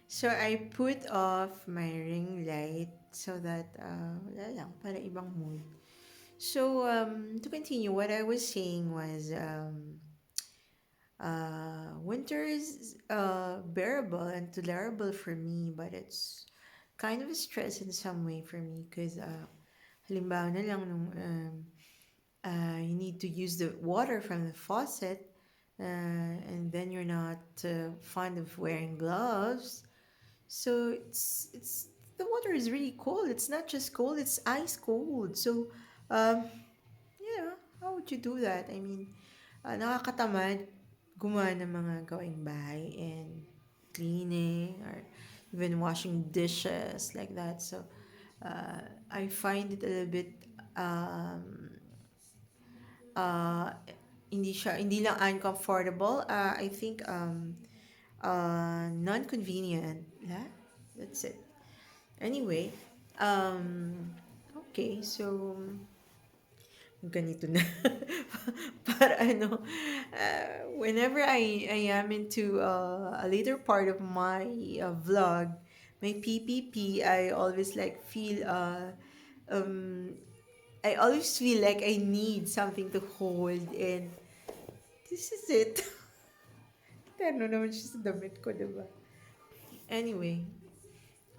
So I put off my ring light so that wala lang, para ibang mood. So to continue, what I was saying was winter is bearable and tolerable for me, but it's kind of a stress in some way for me because halimbawa na lang nung you need to use the water from the faucet, and then you're not fond of wearing gloves. So it's the water is really cold. It's not just cold; it's ice cold. So, um, yeah, how would you do that? I mean, nakakatamad gumawa ng mga gawaing bahay and cleaning or even washing dishes like that. So, I find it a little bit um, uh, hindi lang uncomfortable. I think non-convenient. Yeah, that's it. Anyway, okay, so ganito na. Para ano, whenever I am into a later part of my vlog, my PPP, I always like feel um, I always feel like I need something to hold, and this is it. Terno naman siya sa damit ko, diba? Anyway,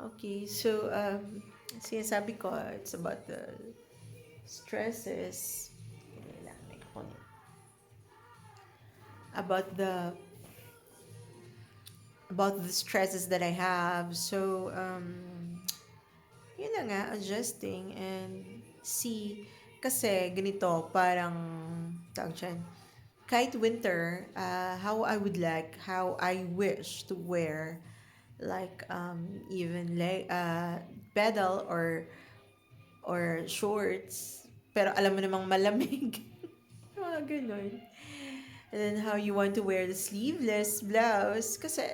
okay, so sinasabi ko, it's about the stresses. Kailangan may kukunin. About the stresses that I have. So, yun na nga, adjusting and see. Kasi ganito, parang, tawag dyan, kahit winter, how I wish to wear, like, even pedal or shorts, pero alam mo namang malamig. Mga ganun. And then how you want to wear the sleeveless blouse, kasi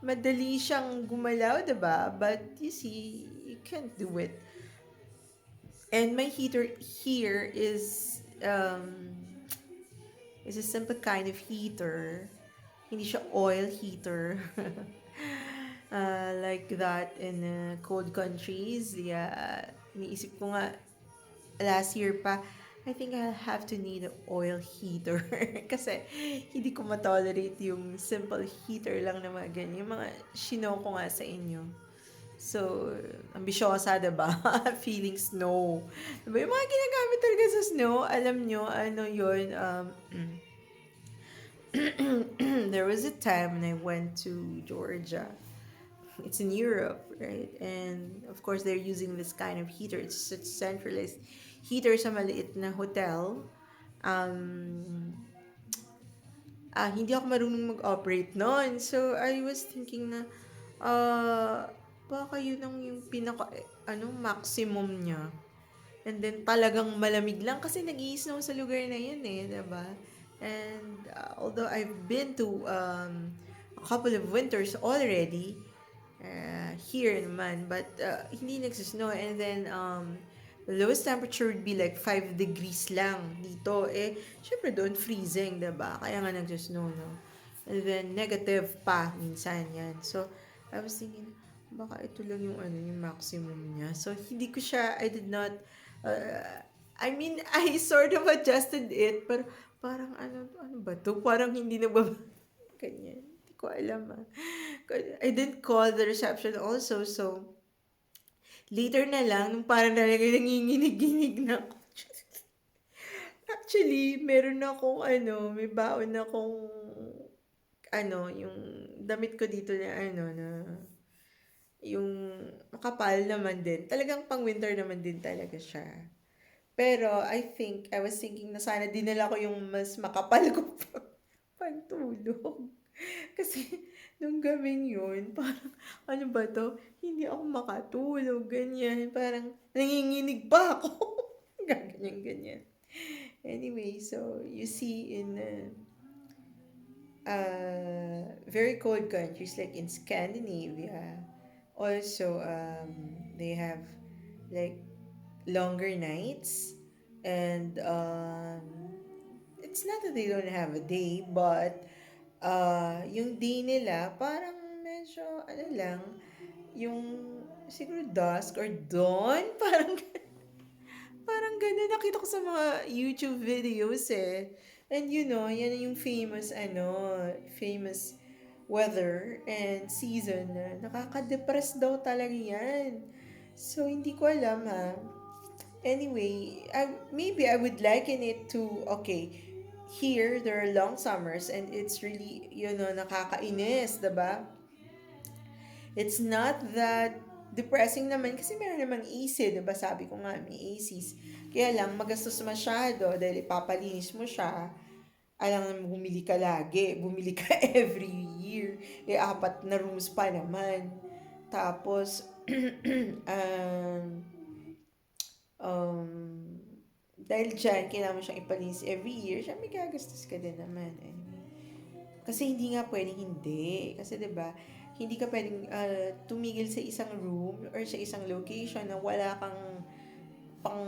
madali siyang gumalaw, diba? But you see, you can't do it. And my heater here is a simple kind of heater. Hindi siya oil heater. Like that in cold countries. Yeah, iniisip ko nga last year pa, I think I'll have to need an oil heater. Kasi hindi ko ma-tolerate yung simple heater lang na mga ganyan. Yung mga shino ko nga sa inyo. So, ambisyosa, diba? Feeling snow. Diba? Yung mga ginagamit talaga sa snow, alam nyo, ano yun, there was a time when I went to Georgia. It's in Europe, right? And of course, they're using this kind of heater. It's such centralized heater sa maliit na hotel. Um, hindi ako marunong mag-operate noon. So, I was thinking na, baka yun ang yung maximum niya. And then, talagang malamig lang kasi nag-i-snow sa lugar na yun eh, diba? And although I've been to a couple of winters already, here naman, but hindi nagsisnow. And then, the lowest temperature would be like 5 degrees lang dito. Eh, syempre doon freezing, diba? Kaya nga nagsisnow, no? And then, negative pa minsan yan. So, I was thinking, baka ito lang yung yung maximum niya. So, hindi ko siya, I did not, I mean, I sort of adjusted it, pero parang ano ba to? Parang hindi nagbaba, ganyan. Hindi ko alam ah. I didn't call the reception also, so later na lang, nung parang talaga nanginginig-ginig na ako. Actually, meron akong may baon akong yung damit ko dito na yung makapal naman din. Talagang pang winter naman din talaga siya. Pero I was thinking na sana dinala ko yung mas makapal ko pantulog. Kasi nung gabing yun, parang ano ba to? Hindi ako makatulog, ganyan. Parang nanginginig pa ako. Ganyan, ganyan. Anyway, so you see in very cold countries like in Scandinavia, also they have like longer nights, and it's not that they don't have a day, but yung day nila parang medyo, ano lang, yung siguro dusk or dawn, parang parang gano'n nakita ko sa mga YouTube videos eh. And yan yung famous weather and season na nakaka-depress daw talaga yan. So, hindi ko alam ha. Anyway, maybe I would liken it to, okay, here there are long summers and it's really, nakakainis, diba? It's not that depressing naman kasi meron namang AC, 'di ba? Sabi ko nga may ACs. Kaya lang magastos masyado dahil ipapalinis mo siya. Alam mo, bumili ka lagi. Bumili ka every year. Eh, apat na rooms pa naman. Tapos, um, um, dahil dyan, kailangan mo siyang ipalinis every year, siya may gagastos ka din naman. Anyway. Kasi hindi nga pwedeng hindi. Kasi 'di ba hindi ka pwedeng tumigil sa isang room or sa isang location na wala kang pang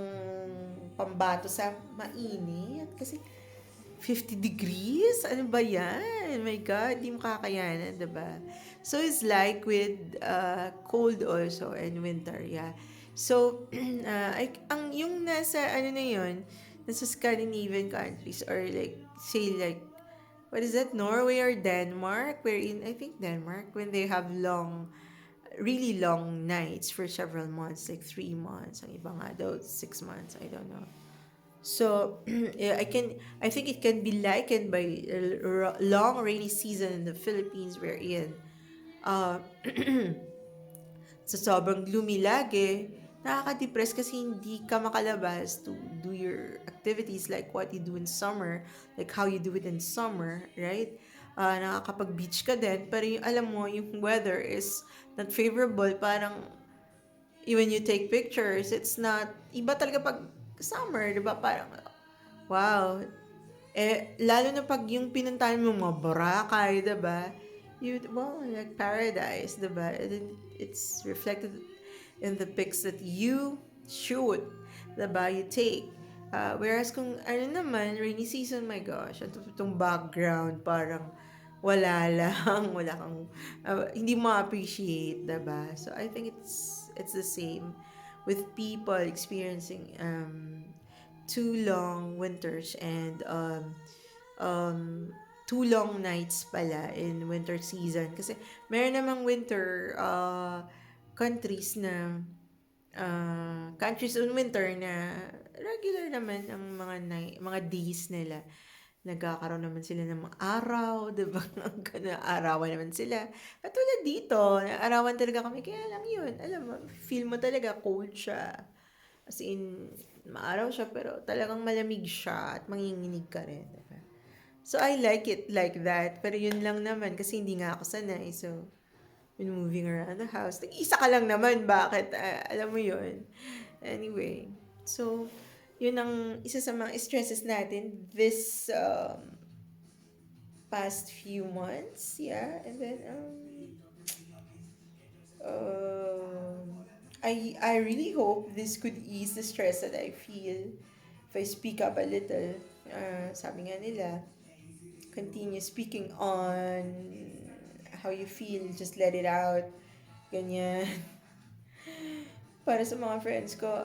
pambato sa mainit. Kasi 50 degrees? Ano ba yan? My God, di mo kakayanan, diba? So, it's like with cold also and winter, yeah. So, yung nasa, ano na yun, nasa Scandinavian countries or like, say like, what is that, Norway or Denmark? Wherein, I think Denmark, when they have really long nights for several months, like 3 months, ang iba nga daw, 6 months, I don't know. So yeah, I think it can be likened by a long rainy season in the Philippines wherein uh, sa sobrang gloomy lagi, nakaka-depress kasi hindi ka makalabas to do your activities like what you do in summer, like how you do it in summer, right? Nakakapag-beach ka din, pero yung, alam mo, yung weather is not favorable, parang even you take pictures, it's not, iba talaga pag summer, di ba? Parang, wow. Eh, lalo na pag yung pinuntahan mo mga Boracay, diba? Wow, like paradise, diba? And then it's reflected in the pics that you shoot, diba? You take. Whereas kung ano naman, rainy season, my gosh, itong background, parang wala lang, wala kang, hindi mo appreciate, diba? So I think it's the same with people experiencing too long winters and um, too long nights pala in winter season. Kasi meron namang winter countries na countries in winter na regular naman ang mga days nila. Nagkakaroon naman sila ng mga araw, diba? Arawan naman sila. At tulad dito, arawan talaga kami. Kaya lang yun, alam mo, feel mo talaga cold siya. As in, maaraw siya pero talagang malamig siya at manginginig ka rin. Diba? So, I like it like that. Pero yun lang naman kasi hindi nga ako sanay. So, when moving around the house, nag-isa ka lang naman. Bakit? Alam mo yun. Anyway. So, yun ang isa sa mga stresses natin this past few months. Yeah. And then, I really hope this could ease the stress that I feel if I speak up a little. Sabi nga nila, continue speaking on how you feel, just let it out. Ganyan. Para sa mga friends ko,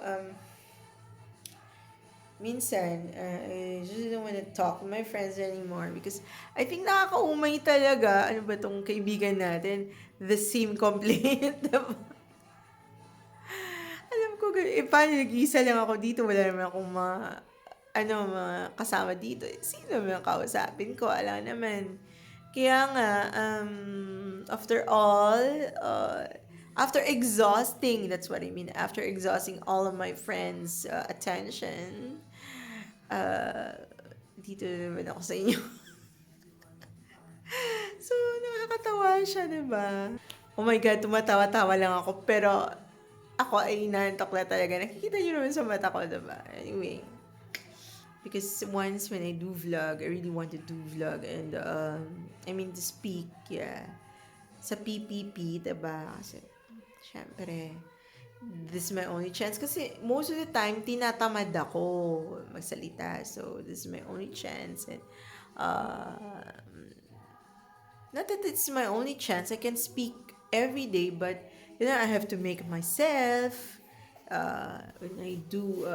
minsan, I just don't wanna talk to my friends anymore because I think nakakaumay talaga. Ano ba tong kaibigan natin? The same complaint. Diba? Alam ko, paano nag-iisa lang ako dito, wala naman akong mga kasama dito. Sino naman kausapin ko? Alam naman. Kaya nga, after all, after exhausting, that's what I mean, after exhausting all of my friends' attention, uh, dito naman ako sa inyo. So, nakakatawa siya, diba? Oh my God, tumatawa-tawa lang ako, pero ako ay inantok na talaga. Nakikita niyo naman sa mata ko, diba? Anyway, because once when I do vlog, I really want to do vlog and I mean to speak, yeah. Sa PPP, diba? Kasi, syempre, this is my only chance. Kasi most of the time, tinatamad ako magsalita. So, this is my only chance. And, uh, Not that it's my only chance. I can speak every day, but I have to make it myself. When I do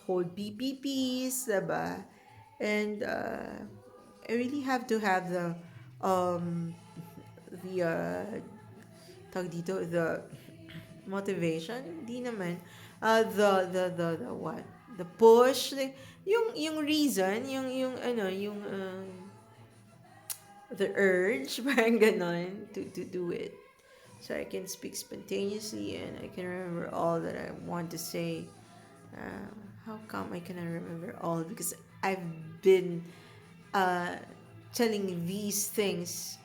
hold PPPs, diba? And I really have to have um, the tawag dito, the motivation, hindi naman. The what? The push, like, yung reason, the urge, parang ganon, to do it. So I can speak spontaneously and I can remember all that I want to say. Uh, how come I cannot remember all? Because I've been uh, telling these things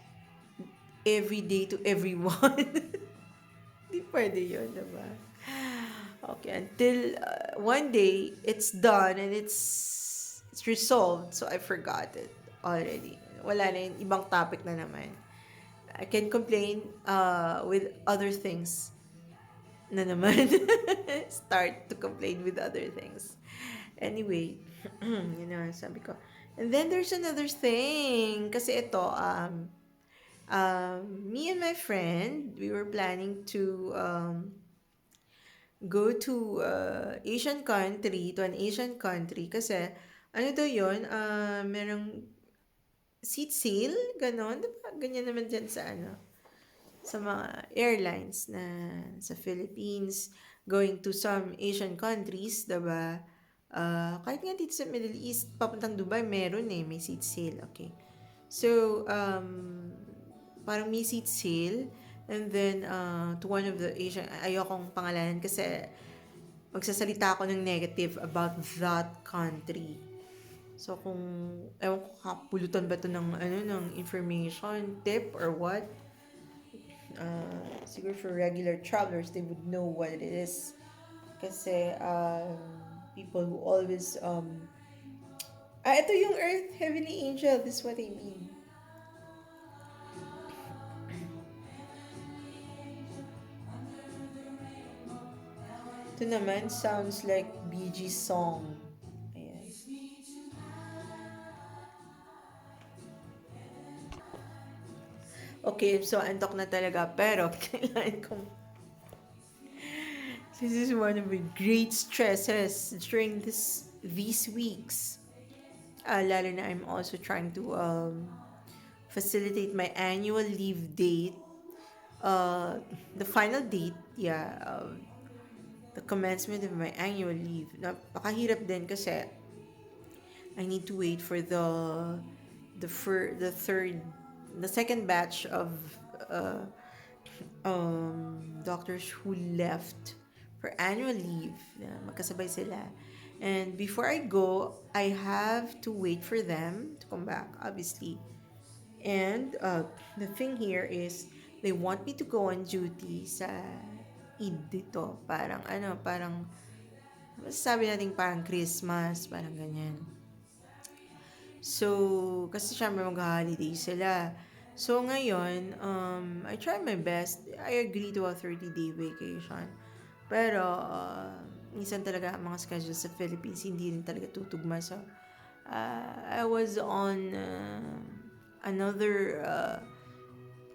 every day to everyone. Di pwede yun, diba? Okay, until one day it's done and it's resolved, so I forgot it already. Wala na yun, ibang topic na naman. I can complain with other things na naman. Start to complain with other things. Anyway, sabi ko. And then there's another thing. Kasi ito, me and my friend, we were planning to go to an Asian country. Kasi, ano daw yun, merong seat sale, ganon. Diba? Ganyan naman dyan sa mga airlines na sa Philippines, going to some Asian countries, diba? Kahit nga dito sa Middle East, papuntang Dubai, meron may seat sale. Okay. So, parang may seat sale, and then, to one of the Asian, ayokong pangalanan kasi magsasalita ako ng negative about that country. So, ewan ko, kapulutan ba to ng information, tip, or what? Siguro for regular travelers, they would know what it is. Kasi, people who always, ito yung Earth Heavenly Angel, this is what I mean. Ito naman, sounds like Bee Gees song. Ayan. Okay, so antok na talaga, pero kailangan kong, this is one of my great stresses during these weeks. Lalo na I'm also trying to facilitate my annual leave date. Uh, the final date, yeah, the commencement of my annual leave. Napakahirap din kasi I need to wait for the third, the second batch of uh, doctors who left for annual leave. Magkasabay sila. And before I go, I have to wait for them to come back, obviously. And the thing here is, they want me to go on duty sa Eid dito. Parang, sabi natin parang Christmas, parang ganyan. So, kasi syempre mag-holiday sila. So, ngayon, I try my best. I agree to a 30-day vacation. Pero, minsan talaga ang mga schedule sa Philippines, hindi rin talaga tutugma. So, I was on another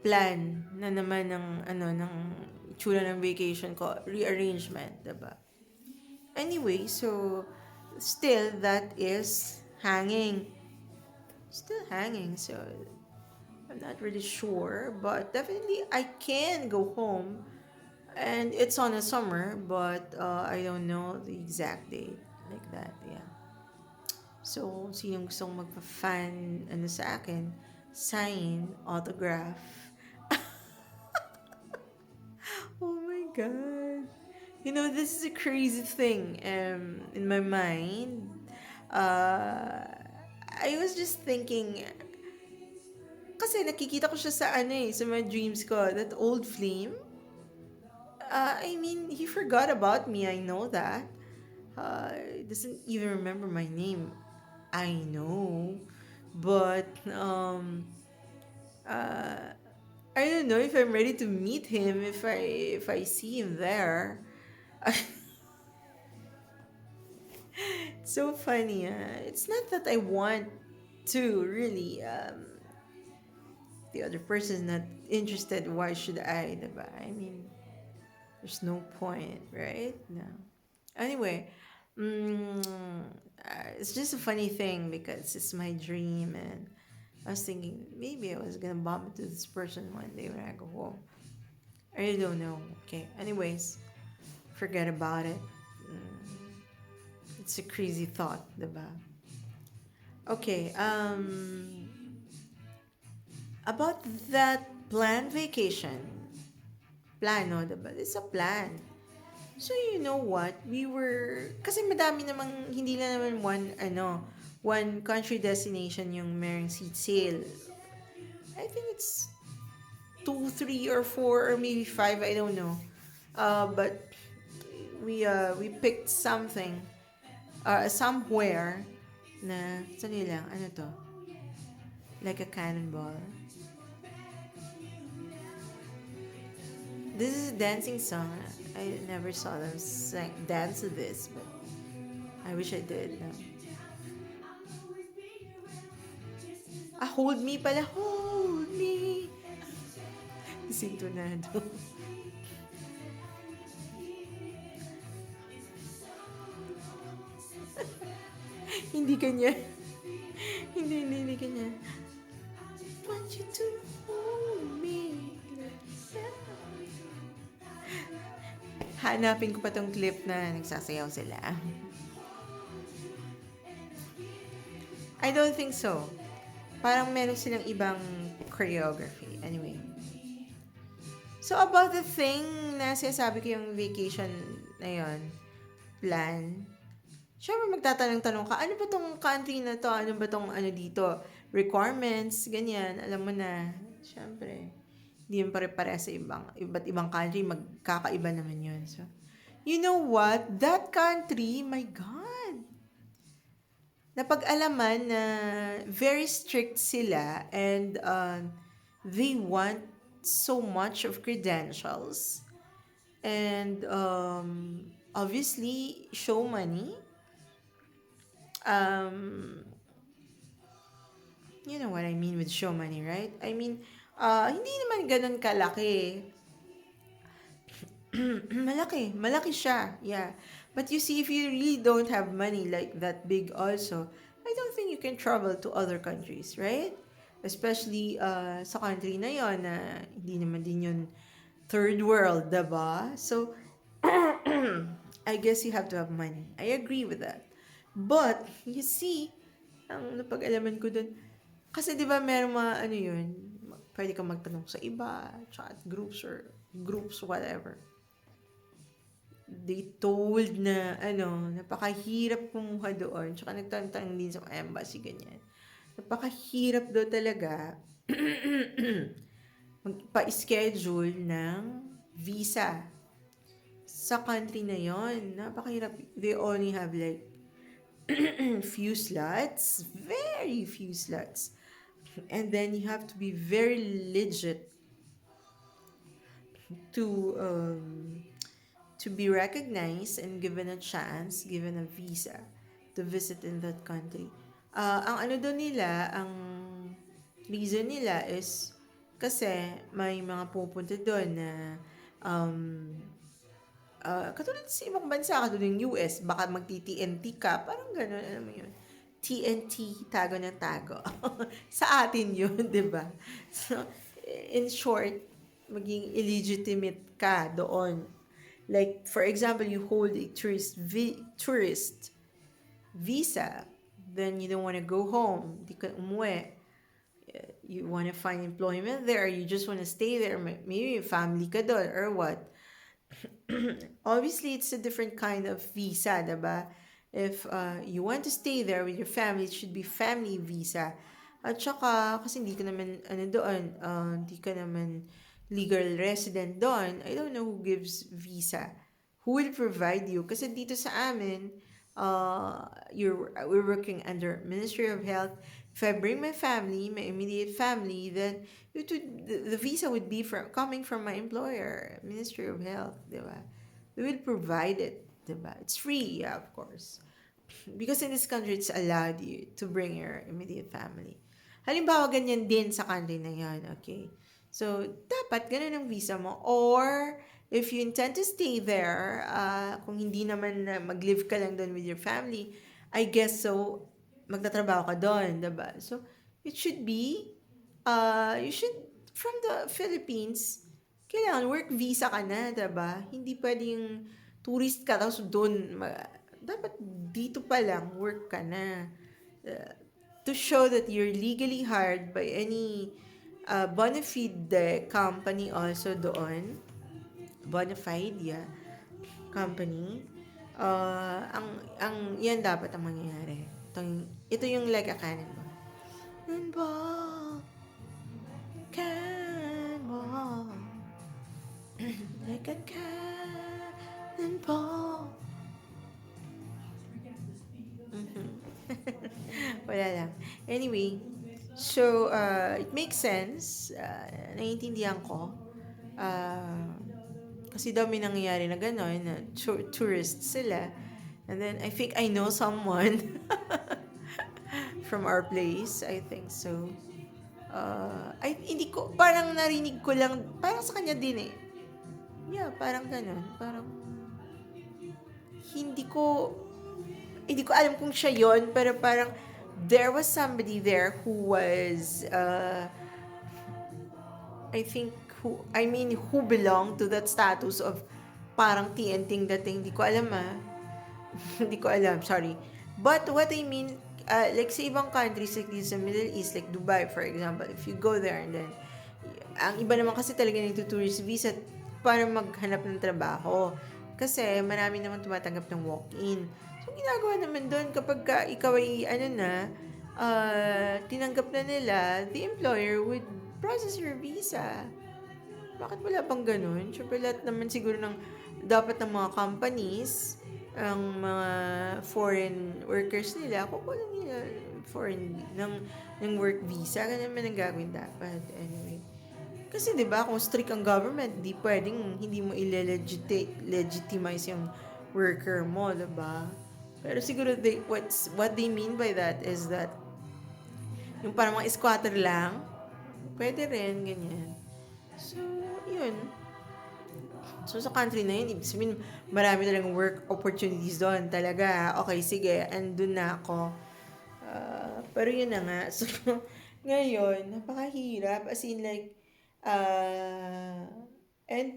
plan na naman ng itsura ng vacation ko, rearrangement, diba? Anyway, so, still, that is hanging. Still hanging, so I'm not really sure, but definitely I can go home. And it's on a summer, but I don't know the exact date. Like that, yeah. So, sinong gustong magpa-fan sa akin, sign, autograph. Oh my god. This is a crazy thing in my mind. Uh, I was just thinking, kasi nakikita ko siya sa mga dreams ko, that old flame. I mean, he forgot about me, I know that. He doesn't even remember my name. I know. But, uh, I don't know if I'm ready to meet him if I see him there. It's so funny. It's not that I want to really. the other person is not interested, why should I, diba? I mean, there's no point, right? No. Anyway, it's just a funny thing because it's my dream, and I was thinking maybe I was gonna bump into this person one day when I go home. I really don't know. Okay. Anyways, forget about it. It's a crazy thought, diba? Okay. About that planned vacation. Plano, diba? It's a plan. So, you know what? We were, kasi madami namang, hindi na naman one country destination yung merong seat sale. I think it's two, three, or four, or maybe five, I don't know. But we picked something, somewhere na, sandali lang, ano to? Like a cannonball. This is a dancing song. I never saw them dance to this, but I wish I did. No? Ah, hold me pala. Hold me. Sintonado. Hindi kanya. Hindi kanya. Want you to hold me. Hanapin ko pa tong clip na nagsasayaw sila. I don't think so. Parang meron silang ibang choreography. Anyway. So, about the thing na sinasabi ko yung vacation na yun, plan, syempre magtatanong-tanong ka, ano ba tong country na to? Ano ba tong ano dito? Requirements, ganyan. Alam mo na, syempre, hindi yung pare-pare sa iba't ibang country, magkakaiba naman yun. So, you know what? That country, my God, napag-alaman na very strict sila, and they want so much of credentials, and obviously show money. um you know what I mean with show money, right? I mean, hindi naman ganun kalaki. Malaki siya, yeah. But you see, if you really don't have money like that big also, I don't think you can travel to other countries, right? Especially sa country na yon na hindi naman din yun third world, diba? So, I guess you have to have money. I agree with that. But, you see, ang napag-alaman ko dun, kasi di ba meron mga ano yun, pwede kang magtanong sa iba, chat groups or groups, whatever. They told na, ano, napakahirap kumuha doon. Tsaka nagtanong din sa embassy, ganyan. Napakahirap daw talaga magpa-schedule ng visa sa country na yon. Napakahirap. They only have like few slots, very few slots. And then you have to be very legit to be recognized and given a chance, given a visa to visit in that country. Ang ano doon nila, ang reason nila is kasi may mga pupunta doon na katulad sa ibang bansa, katulad ng US, baka magti-TNT ka, parang gano'n, alam mo yun. TNT, tago na tago. Sa atin yun, di ba? So, in short, maging illegitimate ka doon. Like, for example, you hold a tourist visa, then you don't want to go home, di ka umuwi. You want to find employment there, you just want to stay there, maybe family ka doon, or what. Obviously, it's a different kind of visa, diba? If you want to stay there with your family, it should be family visa. At saka, kasi hindi ka naman, ano doon, hindi ka naman legal resident doon. I don't know who gives visa. Who will provide you? Kasi dito sa amin, we're working under Ministry of Health. If I bring my family, my immediate family, then the visa would be coming from my employer, Ministry of Health, diba? We will provide it, diba? It's free, yeah, of course. Because in this country, it's allowed you to bring your immediate family. Halimbawa, ganyan din sa country na yan, okay? So, dapat ganun ang visa mo. Or, if you intend to stay there, kung hindi naman mag-live ka lang doon with your family, I guess so, magtatrabaho ka doon, diba? So, it should be, you should, from the Philippines, kailangan work visa ka na, diba? Hindi pwedeng tourist ka, tapos doon, dapat dito pa lang, work ka na. Uh, to show that you're legally hired by any bona fide company also doon. Bona fide, yeah. Company. Ang yan dapat ang mangyayari. Ito yung like a cannonball. Cannonball. Cannonball. Like a cannonball. Wala lang. Anyway, so, it makes sense. Naiintindihan ko. Kasi daw may nangyayari na gano'n, na tourists sila. And then, I think I know someone from our place. I think so. Hindi ko, parang narinig ko lang, parang sa kanya din eh. Yeah, parang gano'n. Parang, hindi ko, hindi ko alam kung siya yon, pero parang there was somebody there who was I think who belonged to that status of parang TNT dating, hindi ko alam hindi ko alam, sorry. But what I mean, like sa ibang countries like this sa Middle East, like Dubai for example, if you go there and then, ang iba naman kasi talaga nagtutourist visa para maghanap ng trabaho. Kasi marami naman tumatanggap ng walk-in. So, ginagawa naman doon kapag ikaw ay tinanggap na nila, the employer would process your visa. Bakit wala pang ganun? Siyempre lahat naman siguro dapat ng mga companies, ang mga foreign workers nila, kukuha nila ng work visa. Ganun naman ang gagawin dapat. Anyway. Kasi 'di ba kung strict ang government, di pwedeng hindi mo legitimize yung worker mo, 'di ba? Pero siguro what they mean by that is that yung parang mga squatter lang, pwede rin, ganyan. So, yun. So, sa country na yun, ibig sabihin, marami talagang work opportunities doon. Talaga, okay, sige, andun na ako. Pero yun na nga. So, ngayon, napakahirap. As in, like, and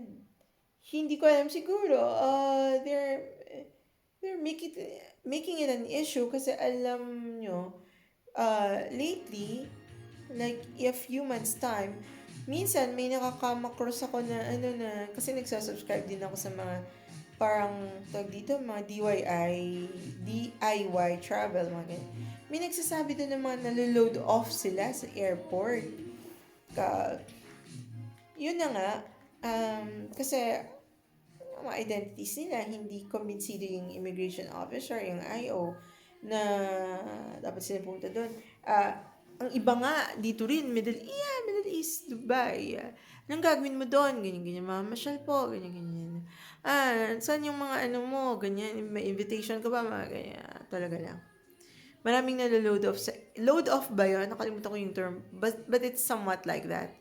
hindi ko alam siguro, they're making it an issue kasi alam nyo, lately, like a few months time, minsan may nakakama-cross ako na kasi nagsasubscribe din ako sa mga parang tawag dito, mga DIY travel, mga ganyan. May nagsasabi doon ng mga naloload off sila sa airport. Yun na nga, kasi mga identities nila, hindi kumbinsido yung immigration officer, yung IO, na dapat sila pumunta doon. Ang iba nga, dito rin, Middle East, Dubai. Anong gagawin mo doon? Ganyan, mamasyal po, ganyan. Saan yung mga mo, ganyan, may invitation ka ba, mga ganyan, talaga lang. Maraming nalo-load off. Load off ba yun? Nakalimutan ko yung term. But it's somewhat like that.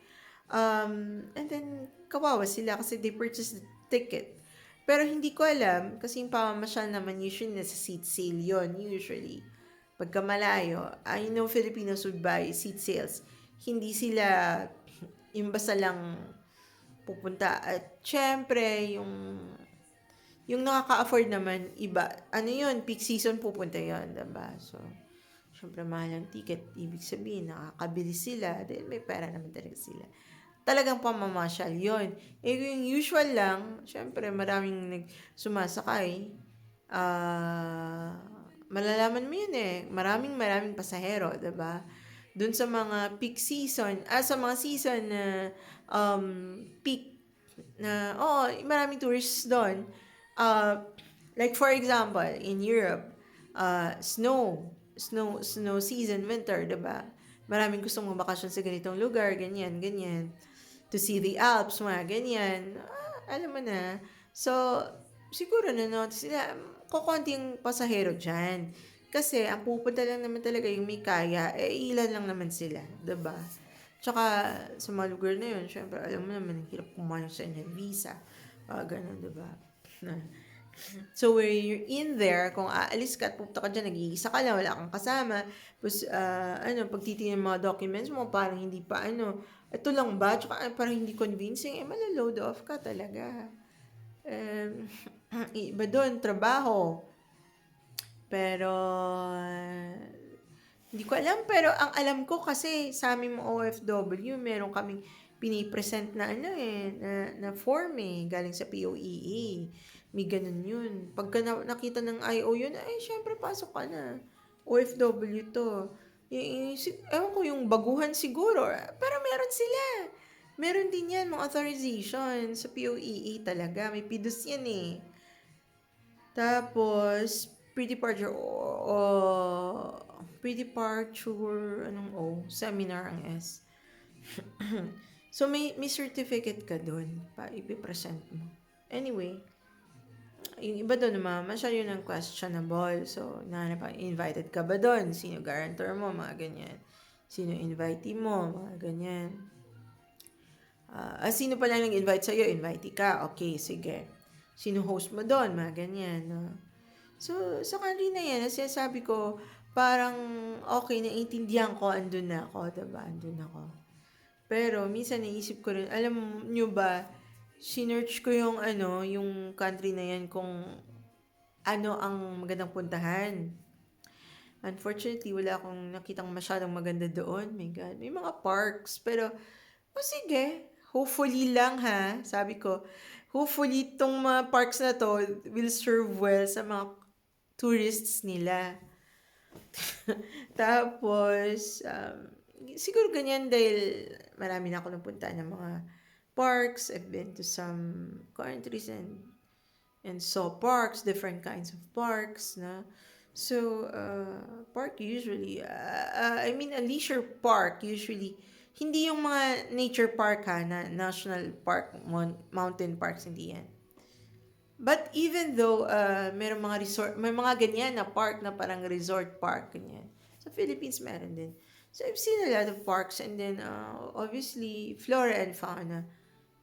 And then, kawawa sila kasi they purchased the ticket. Pero hindi ko alam, kasi yung pamamasyal naman usually nasa seat sale yon usually. Pagka malayo, I know Filipinos would buy seat sales. Hindi sila yung basta lang pupunta. At syempre, yung nakaka-afford naman, iba. Ano yun? Peak season pupunta yun, diba? So, syempre mahal ang ticket. Ibig sabihin, nakakabili sila. Dahil may pera naman talaga sila. Talagang pamamasyal yon. Yung usual lang, syempre maraming sumasakay. Malalaman mo yun eh. Maraming pasahero, diba? Dun sa mga peak season, sa mga season na peak na, maraming tourists doon. Like for example, in Europe, snow season, winter, diba? Maraming gustong magbakasyon sa ganitong lugar, ganyan. To see the Alps, mga ganyan. Alam mo na. So, siguro na sila, kukunting pasahero dyan. Kasi ang pupunta lang naman talaga yung may kaya, eh ilan lang naman sila, 'di ba? Tsaka sa mga lugar na yun, syempre alam mo naman, ang hirap kumuha ng Schengen visa. Ganun, 'di ba? So, where you're in there, kung aalis ka at pupunta ka dyan, nag-iisa ka lang, wala kang kasama, tapos, pag titingnan yung mga documents mo, parang hindi pa, ito lang ba? Tsaka parang hindi convincing, malaload off ka talaga. Um, iba doon, trabaho. Pero, hindi ko alam, pero ang alam ko kasi sa aming mga OFW, meron kaming pinipresent na na form galing sa POEA. May ganun yun. Pagka nakita ng IO yun, ay syempre pasok ka na. OFW to. Ewan ko yung baguhan siguro, pero meron sila. Meron din yan, mga authorization sa POEA talaga. May PIDUS yan Tapos, pre-departure pre-departure, anong O? Seminar ang S. So, may certificate ka dun pa ipipresent mo. Anyway, yung iba doon naman, masyado yun ang questionable. So, nahanap pa, invited ka ba doon? Sino guarantor mo? Mga ganyan. Sino invitee mo? Mga ganyan. Sino pa lang nag-invite sa'yo? Invitee ka. Okay, sige. Sino host mo doon? Mga ganyan. No? So, sa country na yan, sinasabi ko, parang okay, naiintindihan ko, andun na ako, diba? Andun ako. Pero, minsan naisip ko rin, alam nyo ba, sinearch ko yung yung country na yan kung ano ang magandang puntahan. Unfortunately, wala akong nakitang masyadong maganda doon. My God, may mga parks. Pero, sige, hopefully lang sabi ko, hopefully itong mga parks na to will serve well sa mga tourists nila. Tapos, siguro ganyan dahil marami na ako napunta ng mga parks. I've been to some countries and saw parks, different kinds of parks na. So, park usually, I mean a leisure park usually, hindi yung mga nature park na national park, mountain parks, hindi yan. But even though merong mga resort, may mga ganyan na park na parang resort park, ganyan. Sa Philippines meron din. So I've seen a lot of parks and then obviously flora and fauna.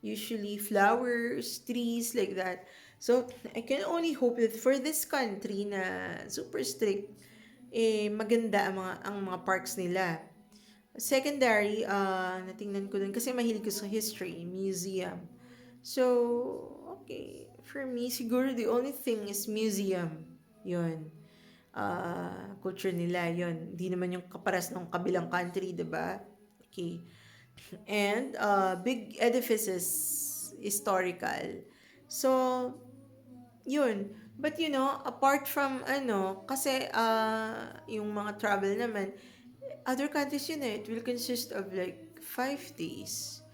Usually flowers, trees, like that. So I can only hope that for this country na super strict, maganda ang mga parks nila. Secondary, natingnan ko din kasi mahilig ko sa history, museum. So, okay. For me, siguro the only thing is museum. Yun. Culture nila, yun. Hindi naman yung kaparas ng kabilang country, di ba? Okay. And big edifices, historical. So, yun. But apart from kasi yung mga travel naman, other countries yun it will consist of like 5 days.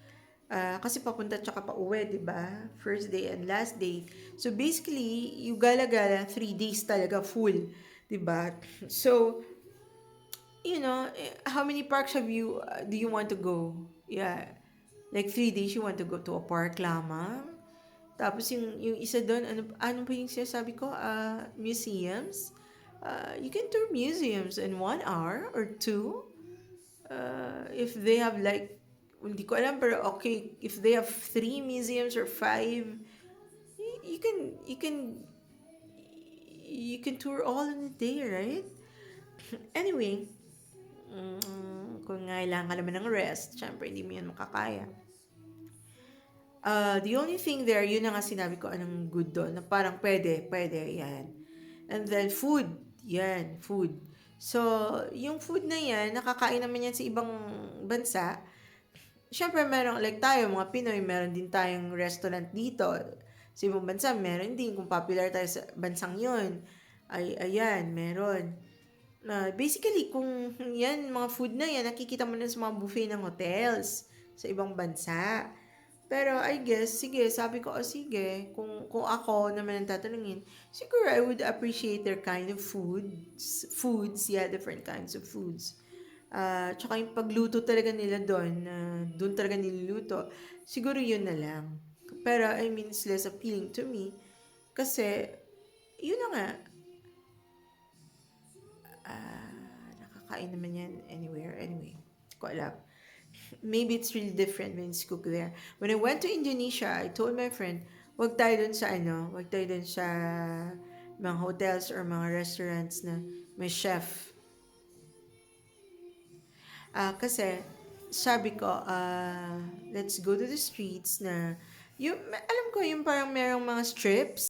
Kasi papunta tsaka pa uwi, di ba? First day and last day. So basically, yung gala-gala, 3 days talaga full, di ba? So, how many parks do you want to go? Yeah. Like 3 days, you want to go to a park lamang? Tapos yung isa doon, ano pa yung sinasabi ko? Museums? You can tour museums in 1 hour or two. If they have like, hindi ko alam, pero okay, if they have 3 museums or 5, you can, you can tour all in a day, right? Anyway, kung ngailangan ka naman ng rest, syempre hindi mo yan makakaya. The only thing there, yun na nga sinabi ko, anong good doon, na parang pwede, yan. And then food, yan, food. So, yung food na yan, nakakain naman yan sa ibang bansa. Siyempre, meron, like tayo, mga Pinoy, meron din tayong restaurant dito. Sa ibang bansa, meron din. Kung popular tayo sa bansang yun, ayan, meron. Basically, kung yan, mga food na yan, nakikita mo na sa mga buffet ng hotels sa ibang bansa. Pero I guess, sige, sabi ko, sige, kung ako naman ang tatanungin, siguro I would appreciate their kind of foods, yeah, different kinds of foods. Tsaka yung pagluto talaga nila doon talaga niluluto, siguro yun na lang. Pero, I mean, it's less appealing to me. Kasi, yun na nga, Nakakain naman yan anywhere. Anyway, hindi ko alam. Maybe it's really different when it's cooked there. When I went to Indonesia, I told my friend, wag tayo dun sa mga hotels or mga restaurants na may chef. Kasi, sabi ko, let's go to the streets na, alam ko yung parang merong mga strips